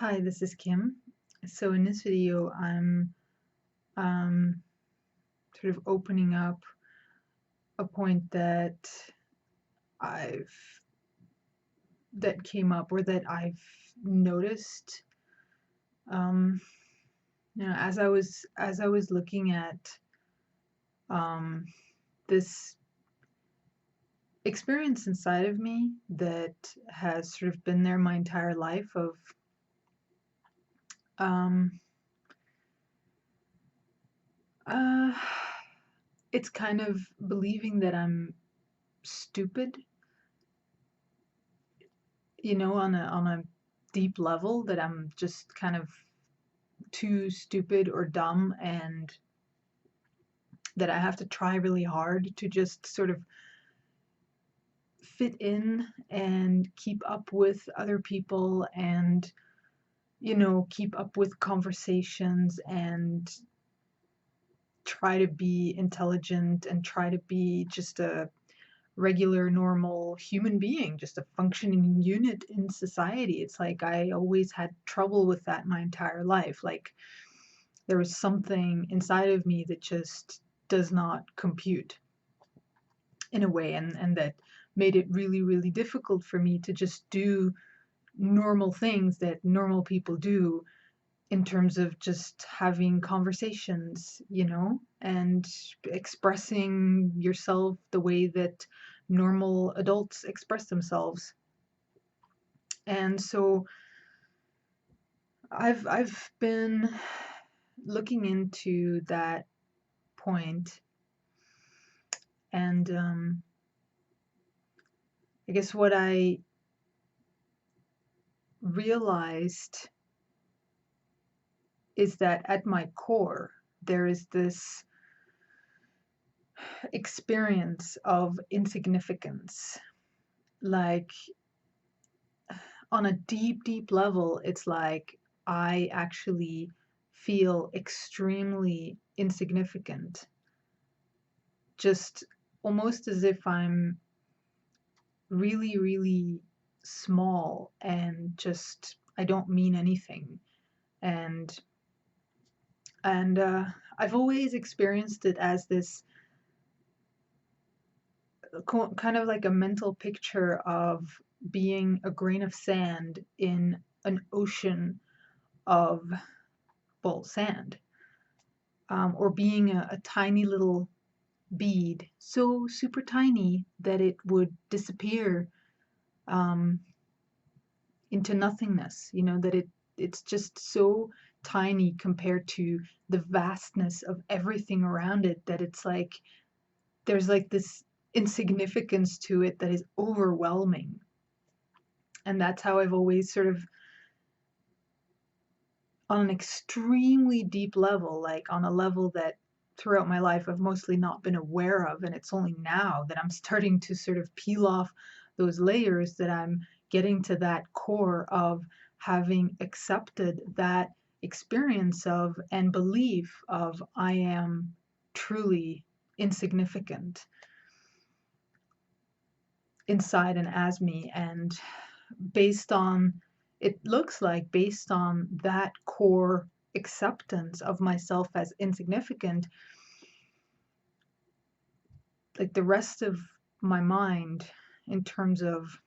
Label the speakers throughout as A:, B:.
A: Hi, this is Kim. So in this video, I'm um, sort of opening up a point I've that came up or that I've noticed. Um, as I was looking at um, this experience inside of me that has sort of been there my entire life of um, uh, it's kind of believing that I'm stupid, on a deep level, that I'm just kind of too stupid or dumb, and that I have to try really hard to just sort of fit in and keep up with other people, and keep up with conversations, and try to be intelligent, and try to be just a regular, normal human being, just a functioning unit in society. It's like I always had trouble with that my entire life. Like, there was something inside of me that just does not compute in a way, and that made it really, really difficult for me to just do normal things that normal people do, in terms of just having conversations, and expressing yourself the way that normal adults express themselves. And so I've been looking into that point, and I guess what I realized is that at my core, there is this experience of insignificance. Like, on a deep, deep level, it's like I actually feel extremely insignificant, just almost as if I'm really, really small, and just I don't mean anything. And and I've always experienced it as this kind of like a mental picture of being a grain of sand in an ocean of, well, sand, or being a tiny little bead, so super tiny that it would disappear um, into nothingness. That it's just so tiny compared to the vastness of everything around it, that it's like there's like this insignificance to it that is overwhelming. And that's how I've always sort of, on an extremely deep level, like on a level that throughout my life I've mostly not been aware of. And it's only now that I'm starting to sort of peel off those layers, that I'm getting to that core of having accepted that experience of, and belief of, I am truly insignificant inside and as me. And based on, it looks like, based on that core acceptance of myself as insignificant, like the rest of my mind, in terms of,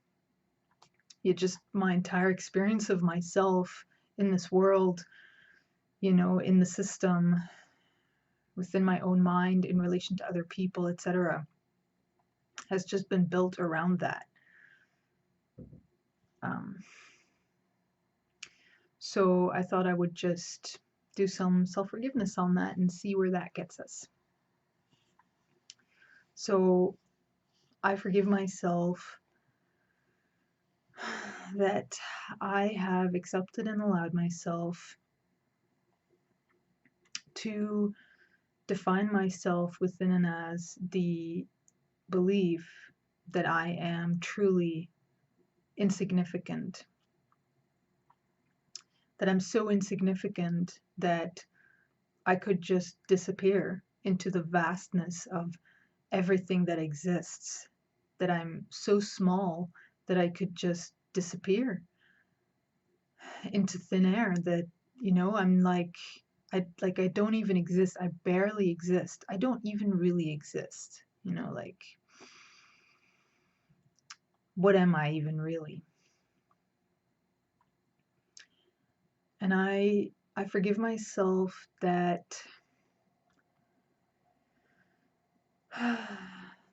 A: yeah, just my entire experience of myself in this world, in the system, within my own mind, in relation to other people, etc., has just been built around that. Um, so I thought I would just do some self-forgiveness on that and see where that gets us. So I forgive myself that I have accepted and allowed myself to define myself within and as the belief that I am truly insignificant, that I'm so insignificant that I could just disappear into the vastness of everything that exists, that I'm so small that I could just disappear. into thin air, that, you know, I'm like, I don't even exist. I barely exist. I don't even really exist. You know, like, what am I even really? And I forgive myself that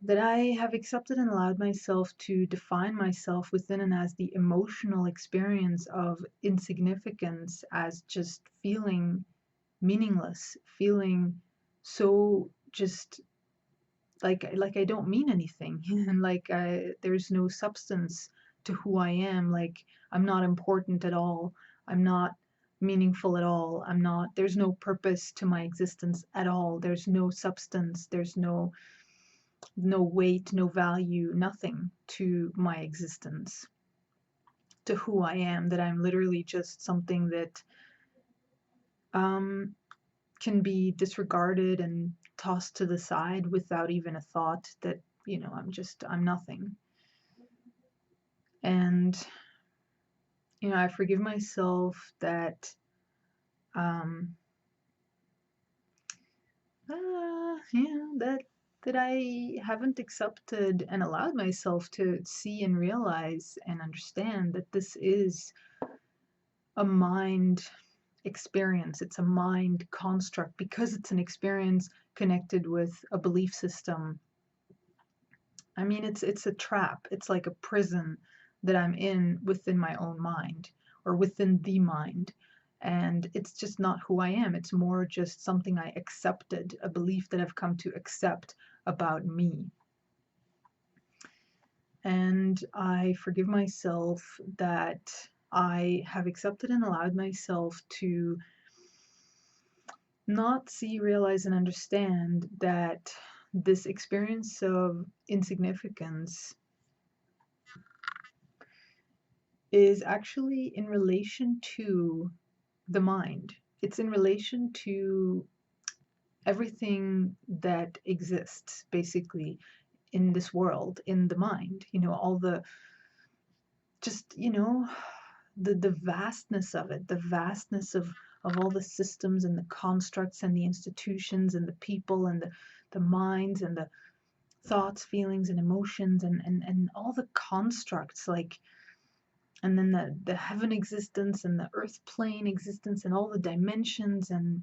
A: that I have accepted and allowed myself to define myself within and as the emotional experience of insignificance, as just feeling meaningless, feeling so just like I don't mean anything, and like there's no substance to who I am. Like, I'm not important at all. I'm not meaningful at all. There's no purpose to my existence at all. There's no substance. There's no weight, no value, nothing to my existence, to who I am. That I'm literally just something that um, can be disregarded and tossed to the side without even a thought that, you know, I'm nothing. And, you know, I forgive myself that, um, yeah, that I haven't accepted and allowed myself to see and realize and understand that this is a mind experience. It's a mind construct because it's an experience connected with a belief system. I mean, it's a trap. It's like a prison that I'm in within my own mind, or within the mind. And it's just not who I am. It's more just something I accepted, a belief that I've come to accept about me. And I forgive myself that I have accepted and allowed myself to not see, realize, and understand that this experience of insignificance is actually in relation to the mind. It's in relation to everything that exists, basically, in this world, in the mind. You know, all the, just, you know, the vastness of it, the vastness of all the systems and the constructs and the institutions and the people and the minds and the thoughts, feelings, and emotions, and all the constructs, like, and then the heaven existence and the earth plane existence and all the dimensions and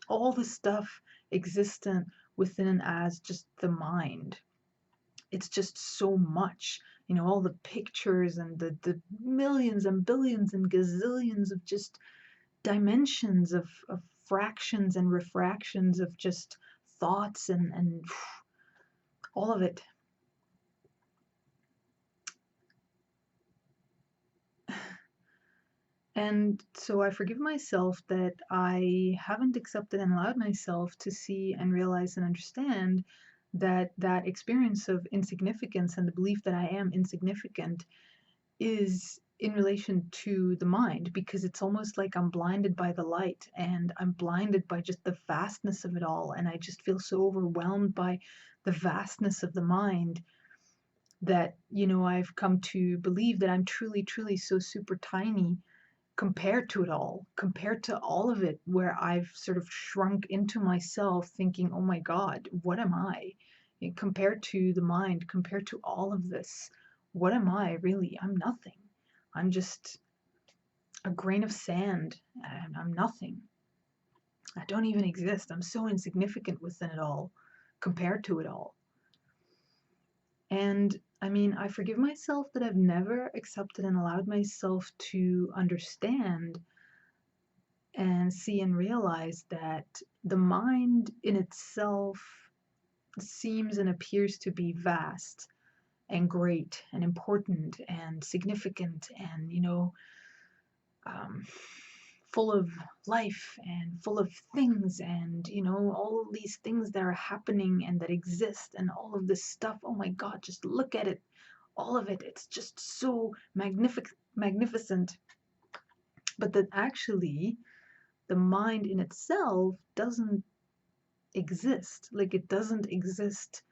A: all the stuff existent within and as just the mind. It's just so much, you know, all the pictures and the millions and billions and gazillions of just dimensions of fractions and refractions of just thoughts and all of it. And so I forgive myself that I haven't accepted and allowed myself to see and realize and understand that that experience of insignificance and the belief that I am insignificant is in relation to the mind, because it's almost like I'm blinded by the light and I'm blinded by just the vastness of it all. And I just feel so overwhelmed by the vastness of the mind that, you know, I've come to believe that I'm truly, truly so super tiny compared to it all, compared to all of it, where I've sort of shrunk into myself thinking, oh my God, what am I? Compared to the mind, compared to all of this, what am I really? I'm nothing. I'm just a grain of sand. I'm nothing. I don't even exist. I'm so insignificant within it all, compared to it all. And I mean, I forgive myself that I've never accepted and allowed myself to understand and see and realize that the mind in itself seems and appears to be vast and great and important and significant and, you know, um, full of life and full of things and, you know, all of these things that are happening and that exist and all of this stuff. Oh my God, just look at it. All of it. It's just so magnificent. But that actually the mind in itself doesn't exist. Like, it doesn't exist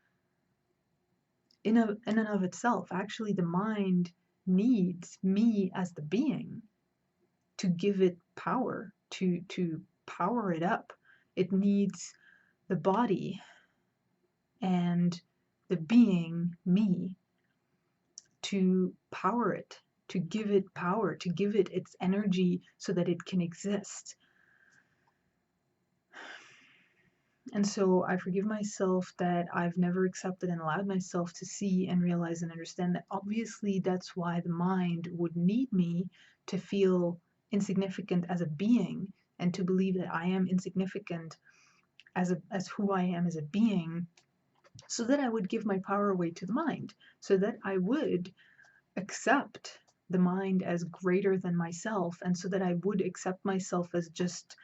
A: in and of itself. Actually, the mind needs me as the being. to give it power, to power it up. It needs the body and the being, me, to power it, to give it power, to give it its energy so that it can exist. And so I forgive myself that I've never accepted and allowed myself to see and realize and understand that obviously that's why the mind would need me to feel insignificant as a being and to believe that I am insignificant as who I am as a being, so that I would give my power away to the mind, so that I would accept the mind as greater than myself, and so that I would accept myself as just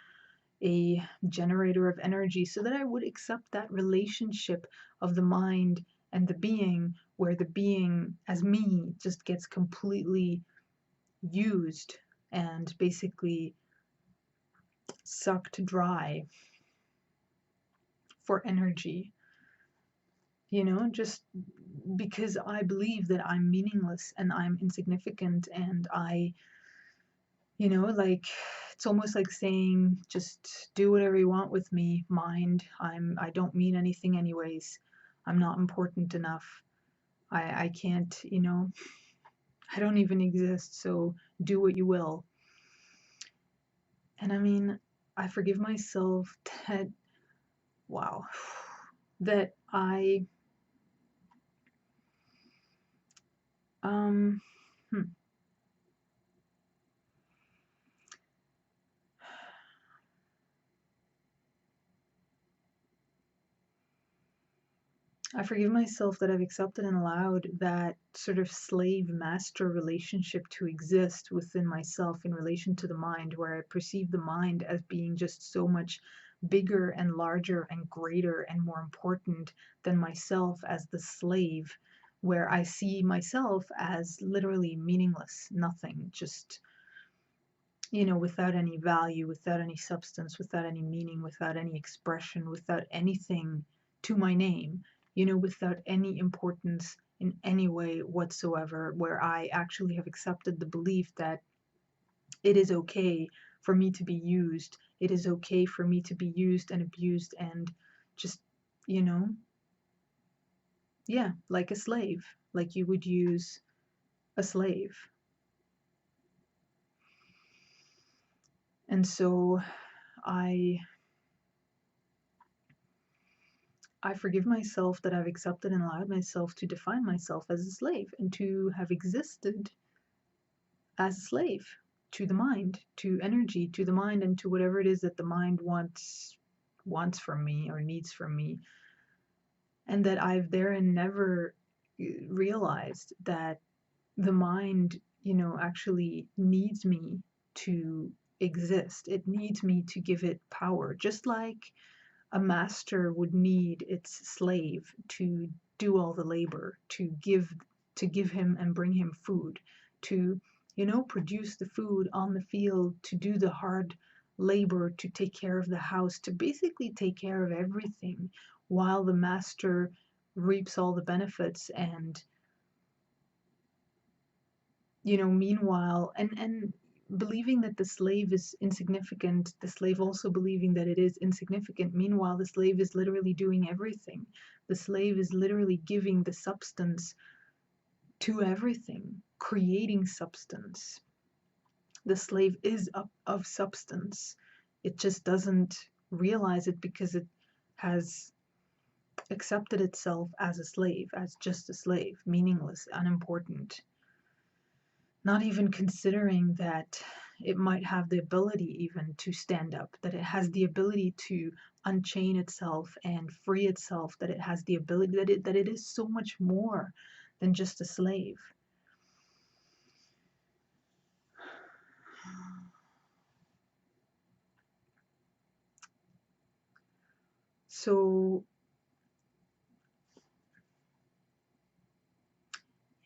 A: a generator of energy, so that I would accept that relationship of the mind and the being, where the being as me just gets completely used and basically sucked dry for energy, just because I believe that I'm meaningless and I'm insignificant and like it's almost like saying, just do whatever you want with me, mind. I don't mean anything anyways. I'm not important enough. I can't, I don't even exist, so do what you will. And I mean, I forgive myself that, wow, that um hmm, I forgive myself that I've accepted and allowed that sort of slave master relationship to exist within myself in relation to the mind, where I perceive the mind as being just so much bigger and larger and greater and more important than myself as the slave, where I see myself as literally meaningless, nothing, just, without any value, without any substance, without any meaning, without any expression, without anything to my name, without any importance in any way whatsoever, where I actually have accepted the belief that it is okay for me to be used. It is okay for me to be used and abused and just, you know, yeah, like a slave, like you would use a slave. And so I I forgive myself that I've accepted and allowed myself to define myself as a slave and to have existed as a slave to the mind, to energy, to the mind, and to whatever it is that the mind wants from me or needs from me. And that I've therein never realized that the mind, actually needs me to exist. It needs me to give it power, just like a master would need its slave to do all the labor, to give him and bring him food, to produce the food on the field, to do the hard labor, to take care of the house, to basically take care of everything, while the master reaps all the benefits. And meanwhile, and believing that the slave is insignificant, the slave also believing that it is insignificant. Meanwhile, the slave is literally doing everything. The slave is literally giving the substance to everything, creating substance. The slave is of substance. It just doesn't realize it because it has accepted itself as a slave, as just a slave, meaningless, unimportant, not even considering that it might have the ability even to stand up, that it has the ability to unchain itself and free itself, that it has the ability, that it is so much more than just a slave. So,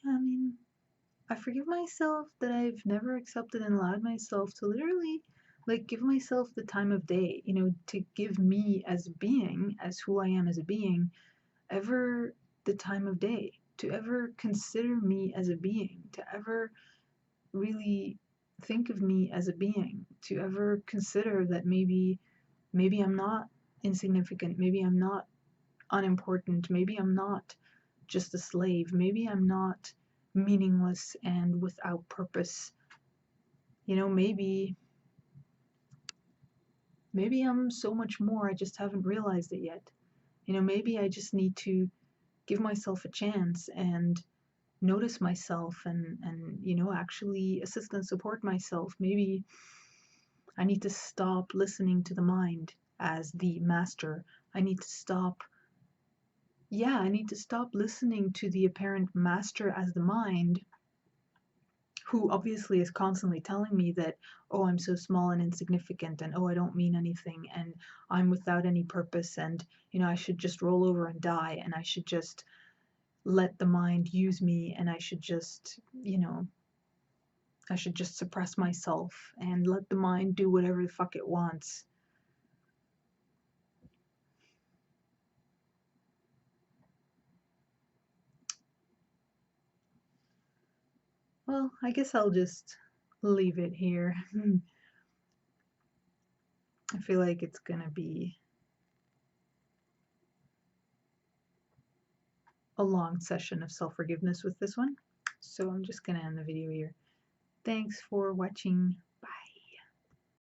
A: yeah, I mean, I forgive myself that I've never accepted and allowed myself to literally like give myself the time of day, to give me as a being, as who I am as a being, ever the time of day, to ever consider me as a being, to ever really think of me as a being, to ever consider that maybe I'm not insignificant, maybe I'm not unimportant, maybe I'm not just a slave, maybe I'm not meaningless and without purpose. You know, maybe I'm so much more, I just haven't realized it yet. You know, maybe I just need to give myself a chance and notice myself and you know, actually assist and support myself. Maybe I need to stop listening to the mind as the master. I need to stop, yeah, I need to stop listening to the apparent master as the mind, who obviously is constantly telling me that, oh, I'm so small and insignificant, and oh, I don't mean anything, and I'm without any purpose, and, you know, I should just roll over and die, and I should just let the mind use me, and I should just, you know, I should just suppress myself and let the mind do whatever the fuck it wants. Well, I guess I'll just leave it here. I feel like it's gonna be a long session of self forgiveness with this one. So I'm just gonna end the video here. Thanks for watching.